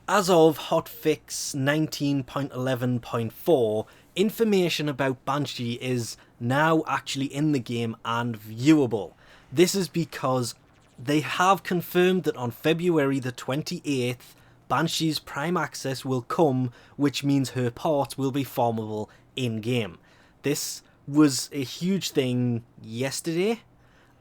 As of hotfix 19.11.4, information about Banshee is now actually in the game and viewable. This is because they have confirmed that on February the 28th, Banshee's Prime Access will come, which means her parts will be farmable in-game. This was a huge thing yesterday,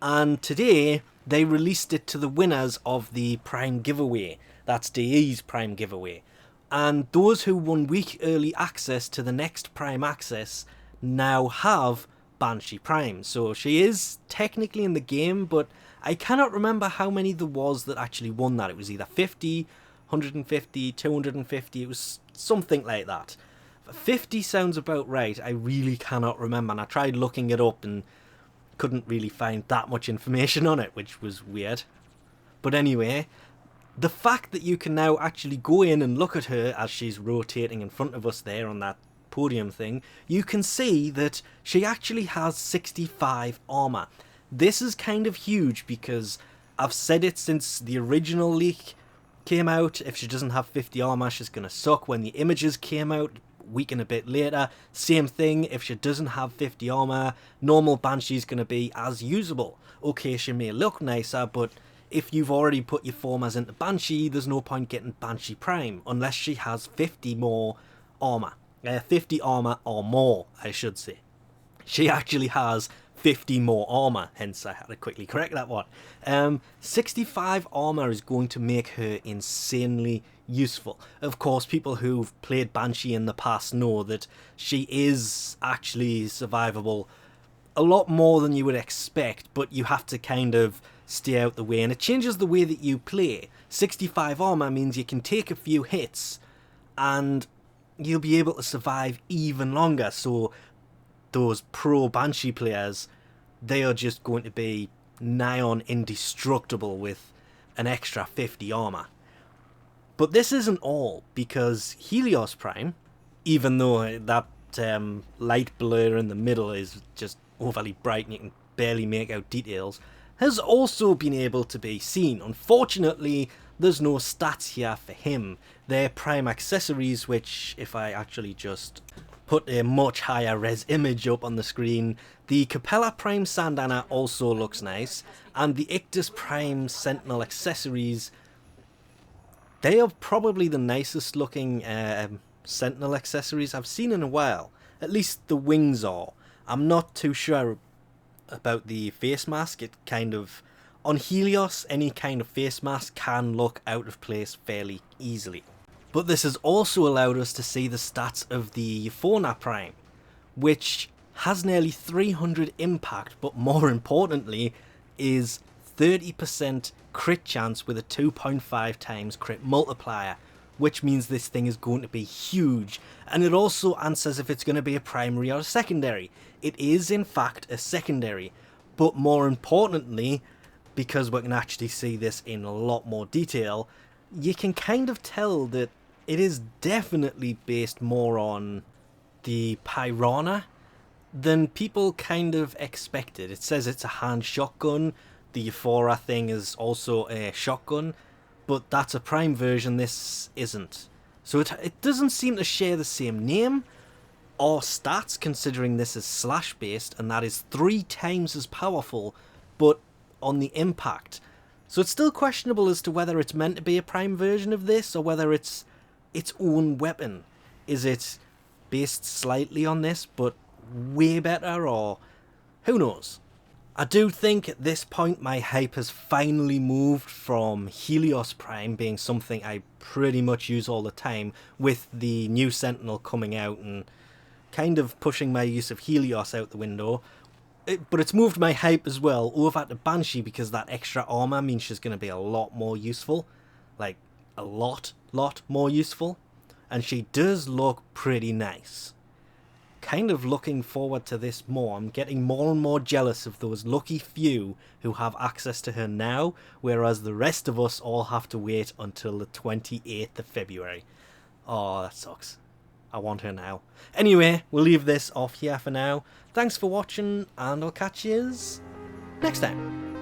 and today they released it to the winners of the Prime giveaway. That's DE's Prime giveaway. And those who won week early access to the next Prime Access now have Banshee Prime. So she is technically in the game, but I cannot remember how many there was that actually won that. It was either 50, 150, 250, it was something like that. 50 sounds about right. I really cannot remember, and I tried looking it up and couldn't really find that much information on it, which was weird. But anyway, the fact that you can now actually go in and look at her as she's rotating in front of us there on that podium thing, you can see that she actually has 65 armor. This is kind of huge because I've said it since the original leak came out. If she doesn't have 50 armor, she's going to suck. When the images came out a week and a bit later, same thing. If she doesn't have 50 armor, normal Banshee's going to be as usable. Okay, she may look nicer, but if you've already put your formers into Banshee, there's no point getting Banshee Prime unless she has 50 more armor. 50 armor or more, I should say. She actually has 50 more armor, hence I had to quickly correct that one. 65 armor is going to make her insanely useful. Of course, people who've played Banshee in the past know that she is actually survivable a lot more than you would expect, but you have to kind of stay out the way, and it changes the way that you play. 65 armor means you can take a few hits and you'll be able to survive even longer. So those pro Banshee players, they are just going to be nigh on indestructible with an extra 50 armor. But this isn't all, because Helios Prime, even though that light blur in the middle is just overly bright and you can barely make out details, has also been able to be seen. Unfortunately, there's no stats here for him. They're Prime accessories, which, if I actually just put a much higher res image up on the screen, the Capella Prime Sandana also looks nice, and the Ictus Prime Sentinel accessories, they are probably the nicest looking Sentinel accessories I've seen in a while. At least the wings are. I'm not too sure about the face mask. It kind of, on Helios, any kind of face mask can look out of place fairly easily. But this has also allowed us to see the stats of the Fauna Prime, which has nearly 300 impact, but more importantly is 30% crit chance with a 2.5 times crit multiplier, which means this thing is going to be huge. And it also answers if it's going to be a primary or a secondary. It is in fact a secondary, but more importantly, because we can actually see this in a lot more detail, you can kind of tell that it is definitely based more on the Piranha than people kind of expected. It says it's a hand shotgun. The Euphora thing is also a shotgun, but that's a Prime version, this isn't. So it doesn't seem to share the same name or stats, considering this is slash based and that is 3 times as powerful, but on the impact. So it's still questionable as to whether it's meant to be a Prime version of this or whether it's its own weapon. Is it based slightly on this but way better, or who knows? I do think at this point my hype has finally moved from Helios Prime being something I pretty much use all the time, with the new Sentinel coming out and kind of pushing my use of Helios out the window. But it's moved my hype as well over to Banshee, because that extra armor means she's going to be a lot more useful. Like, a lot more useful. And she does look pretty nice. Kind of looking forward to this more. I'm getting more and more jealous of those lucky few who have access to her now, whereas the rest of us all have to wait until the 28th of February. Oh, that sucks. I want her now. Anyway, we'll leave this off here for now. Thanks for watching, and I'll catch yous next time.